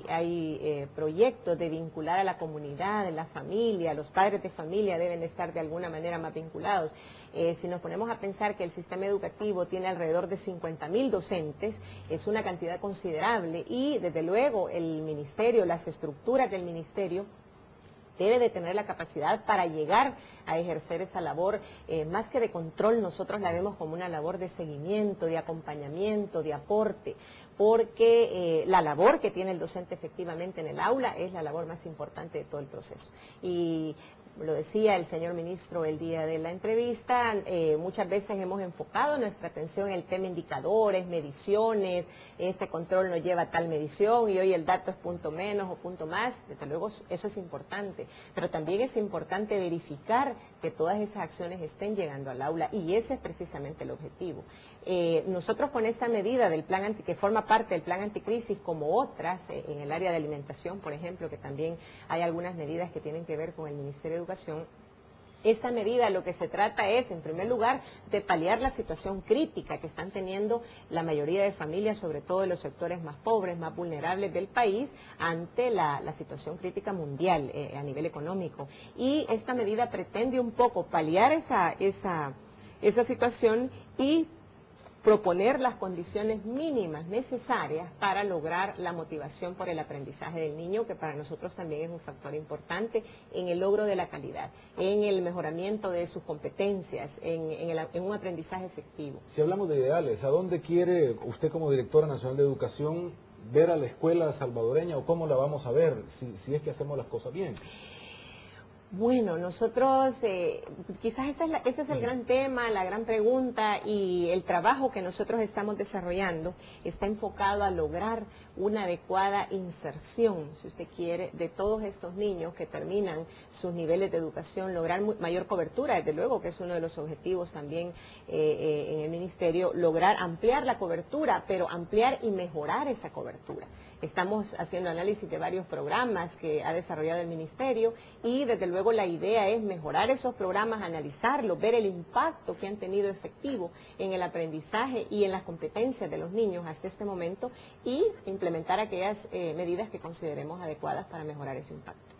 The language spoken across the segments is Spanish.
Hay proyectos de vincular a la comunidad, a la familia, los padres de familia deben estar de alguna manera más vinculados. Si nos ponemos a pensar que el sistema educativo tiene alrededor de 50.000 docentes, es una cantidad considerable y desde luego el ministerio, las estructuras del ministerio, debe de tener la capacidad para llegar a ejercer esa labor, más que de control, nosotros la vemos como una labor de seguimiento, de acompañamiento, de aporte, porque la labor que tiene el docente efectivamente en el aula es la labor más importante de todo el proceso. Y lo decía el señor ministro el día de la entrevista, muchas veces hemos enfocado nuestra atención en el tema indicadores, mediciones, este control nos lleva a tal medición y hoy el dato es punto menos o punto más, desde luego eso es importante, pero también es importante verificar que todas esas acciones estén llegando al aula y ese es precisamente el objetivo. Nosotros con esta medida del plan que forma parte del plan anticrisis, como otras en el área de alimentación, por ejemplo, que también hay algunas medidas que tienen que ver con el Ministerio de Educación. Esta medida lo que se trata es, en primer lugar, de paliar la situación crítica que están teniendo la mayoría de familias, sobre todo de los sectores más pobres, más vulnerables del país, ante la situación crítica mundial a nivel económico. Y esta medida pretende un poco paliar esa situación y proponer las condiciones mínimas necesarias para lograr la motivación por el aprendizaje del niño, que para nosotros también es un factor importante en el logro de la calidad, en el mejoramiento de sus competencias, en un aprendizaje efectivo. Si hablamos de ideales, ¿a dónde quiere usted como directora nacional de educación ver a la escuela salvadoreña o cómo la vamos a ver si es que hacemos las cosas bien? Bueno, nosotros, quizás ese es el gran tema, la gran pregunta, y el trabajo que nosotros estamos desarrollando está enfocado a lograr una adecuada inserción, si usted quiere, de todos estos niños que terminan sus niveles de educación, lograr mayor cobertura, desde luego que es uno de los objetivos también en el ministerio, lograr ampliar la cobertura, pero ampliar y mejorar esa cobertura. Estamos haciendo análisis de varios programas que ha desarrollado el ministerio y desde luego la idea es mejorar esos programas, analizarlos, ver el impacto que han tenido efectivo en el aprendizaje y en las competencias de los niños hasta este momento y implementar aquellas medidas que consideremos adecuadas para mejorar ese impacto.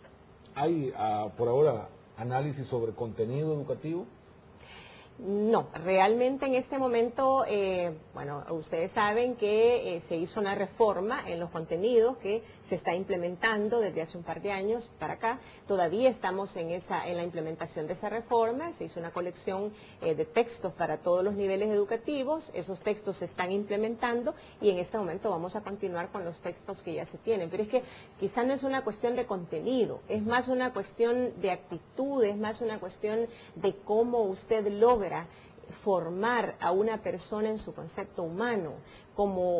¿Hay por ahora análisis sobre contenido educativo? No, realmente en este momento, bueno, ustedes saben que se hizo una reforma en los contenidos que se está implementando desde hace un par de años para acá. Todavía estamos en la implementación de esa reforma. Se hizo una colección de textos para todos los niveles educativos. Esos textos se están implementando y en este momento vamos a continuar con los textos que ya se tienen. Pero es que quizá no es una cuestión de contenido, es más una cuestión de actitud, es más una cuestión de cómo usted logra formar a una persona en su concepto humano,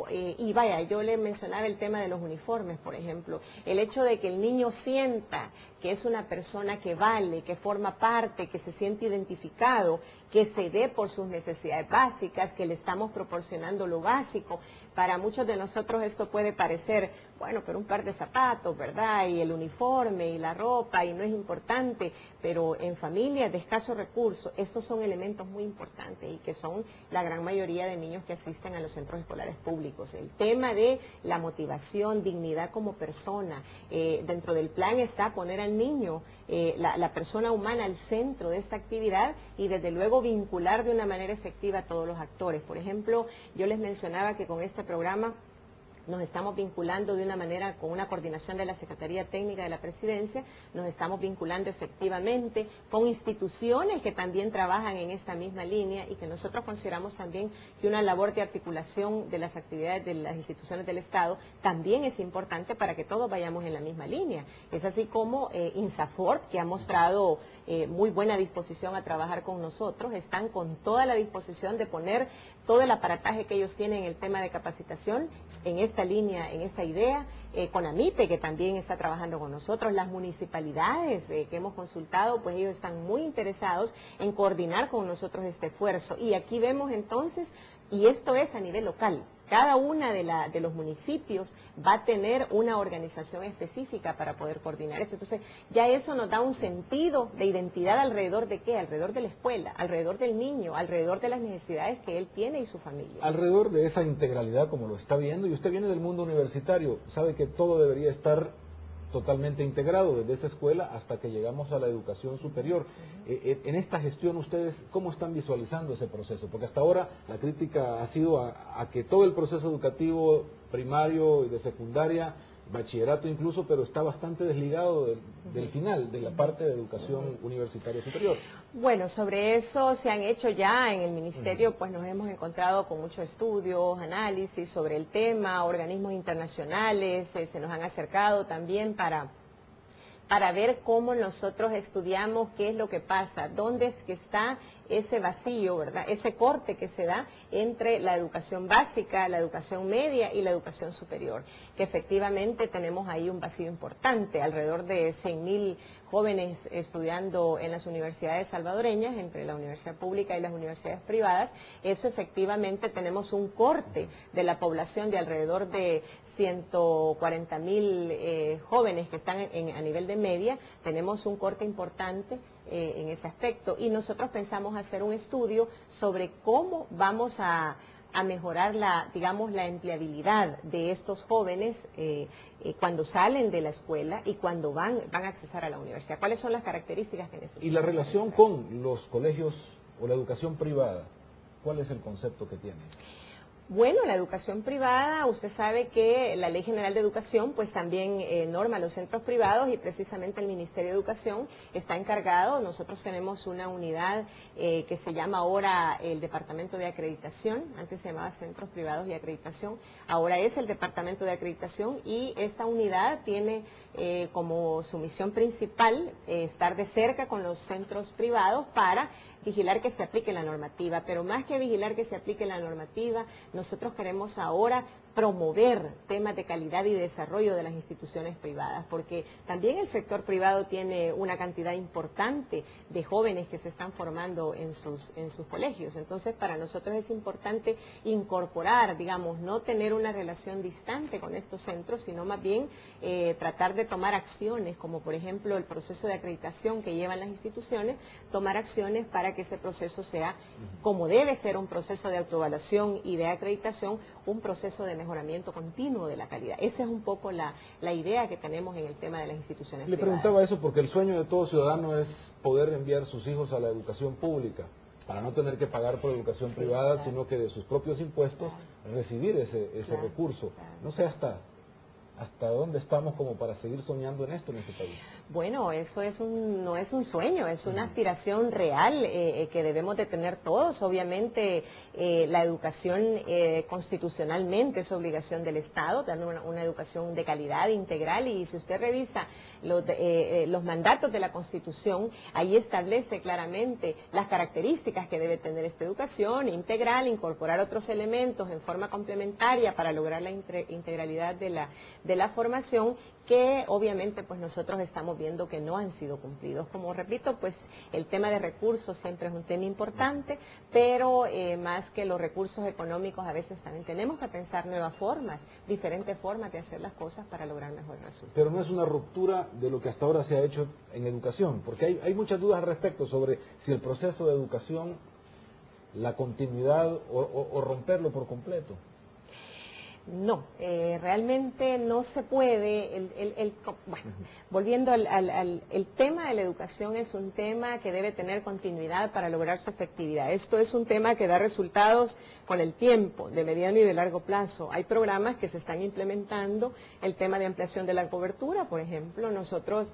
y vaya, yo le mencionaba el tema de los uniformes, por ejemplo, el hecho de que el niño sienta que es una persona que vale, que forma parte, que se siente identificado, que se dé por sus necesidades básicas, que le estamos proporcionando lo básico. Para muchos de nosotros esto puede parecer, bueno, pero un par de zapatos, ¿verdad? Y el uniforme y la ropa, y no es importante, pero en familias de escasos recursos, estos son elementos muy importantes y que son la gran mayoría de niños que asisten a los centros escolares públicos. El tema de la motivación, dignidad como persona, dentro del plan está poner al niño, la persona humana al centro de esta actividad y desde luego vincular de una manera efectiva a todos los actores. Por ejemplo, yo les mencionaba que con este programa nos estamos vinculando de una manera, con una coordinación de la Secretaría Técnica de la Presidencia, nos estamos vinculando efectivamente con instituciones que también trabajan en esta misma línea y que nosotros consideramos también que una labor de articulación de las actividades de las instituciones del Estado también es importante para que todos vayamos en la misma línea. Es así como INSAFORP, que ha mostrado muy buena disposición a trabajar con nosotros, están con toda la disposición de poner todo el aparataje que ellos tienen en el tema de capacitación en esta línea, en esta idea, con AMIPE, que también está trabajando con nosotros, las municipalidades que hemos consultado, pues ellos están muy interesados en coordinar con nosotros este esfuerzo. Y aquí vemos entonces, y esto es a nivel local, cada una de los municipios va a tener una organización específica para poder coordinar eso. Entonces, ya eso nos da un sentido de identidad alrededor de qué, alrededor de la escuela, alrededor del niño, alrededor de las necesidades que él tiene y su familia. Alrededor de esa integralidad, como lo está viendo, y usted viene del mundo universitario, sabe que todo debería estar totalmente integrado desde esa escuela hasta que llegamos a la educación superior. En esta gestión, ¿ustedes cómo están visualizando ese proceso? Porque hasta ahora la crítica ha sido a que todo el proceso educativo primario y de secundaria, bachillerato incluso, pero está bastante desligado del final, de la parte de educación universitaria superior. Bueno, sobre eso se han hecho ya en el ministerio, pues nos hemos encontrado con muchos estudios, análisis sobre el tema, organismos internacionales se nos han acercado también para ver cómo nosotros estudiamos qué es lo que pasa, dónde es que está ese vacío, ¿verdad? Ese corte que se da entre la educación básica, la educación media y la educación superior, que efectivamente tenemos ahí un vacío importante, alrededor de 100.000 jóvenes estudiando en las universidades salvadoreñas, entre la universidad pública y las universidades privadas. Eso efectivamente tenemos un corte de la población de alrededor de 140.000 jóvenes que están a nivel de media. Tenemos un corte importante en ese aspecto, y nosotros pensamos hacer un estudio sobre cómo vamos a mejorar digamos, la empleabilidad de estos jóvenes cuando salen de la escuela y cuando van a accesar a la universidad. ¿Cuáles son las características que necesitan? Y la relación con los colegios o la educación privada, ¿cuál es el concepto que tiene? Bueno, la educación privada, usted sabe que la Ley General de Educación pues también norma los centros privados, y precisamente el Ministerio de Educación está encargado. Nosotros tenemos una unidad que se llama ahora el Departamento de Acreditación, antes se llamaba Centros Privados y Acreditación, ahora es el Departamento de Acreditación, y esta unidad tiene como su misión principal estar de cerca con los centros privados para vigilar que se aplique la normativa, pero más que vigilar que se aplique la normativa, nosotros queremos ahora promover temas de calidad y desarrollo de las instituciones privadas, porque también el sector privado tiene una cantidad importante de jóvenes que se están formando en sus colegios. Entonces, para nosotros es importante incorporar, digamos, no tener una relación distante con estos centros, sino más bien tratar de tomar acciones, como por ejemplo el proceso de acreditación que llevan las instituciones, tomar acciones para que ese proceso sea, como debe ser un proceso de autoevaluación y de acreditación, un proceso de mejoramiento continuo de la calidad. Esa es un poco la idea que tenemos en el tema de las instituciones privadas. Le preguntaba eso porque el sueño de todo ciudadano es poder enviar sus hijos a la educación pública, para no tener que pagar por educación privada, claro, sino que de sus propios impuestos recibir ese recurso. No sé hasta dónde estamos como para seguir soñando en esto en ese país. Bueno, eso no es un sueño, es una aspiración real que debemos de tener todos. Obviamente la educación constitucionalmente es obligación del Estado, dar una educación de calidad integral, y si usted revisa los mandatos de la Constitución, ahí establece claramente las características que debe tener esta educación integral, incorporar otros elementos en forma complementaria para lograr la integralidad de la formación, que obviamente pues nosotros estamos viendo que no han sido cumplidos. Como repito, pues el tema de recursos siempre es un tema importante, pero más que los recursos económicos, a veces también tenemos que pensar nuevas formas, diferentes formas de hacer las cosas para lograr mejores resultados. Pero no es una ruptura de lo que hasta ahora se ha hecho en educación, porque hay muchas dudas al respecto sobre si el proceso de educación, la continuidad o romperlo por completo. No, realmente no se puede. Bueno, volviendo el tema de la educación es un tema que debe tener continuidad para lograr su efectividad. Esto es un tema que da resultados con el tiempo, de mediano y de largo plazo. Hay programas que se están implementando, el tema de ampliación de la cobertura, por ejemplo. Nosotros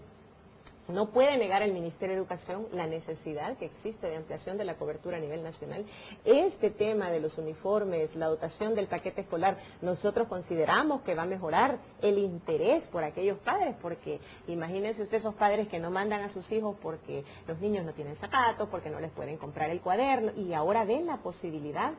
no puede negar el Ministerio de Educación la necesidad que existe de ampliación de la cobertura a nivel nacional. Este tema de los uniformes, la dotación del paquete escolar, nosotros consideramos que va a mejorar el interés por aquellos padres, porque imagínense usted esos padres que no mandan a sus hijos porque los niños no tienen zapatos, porque no les pueden comprar el cuaderno, y ahora ven la posibilidad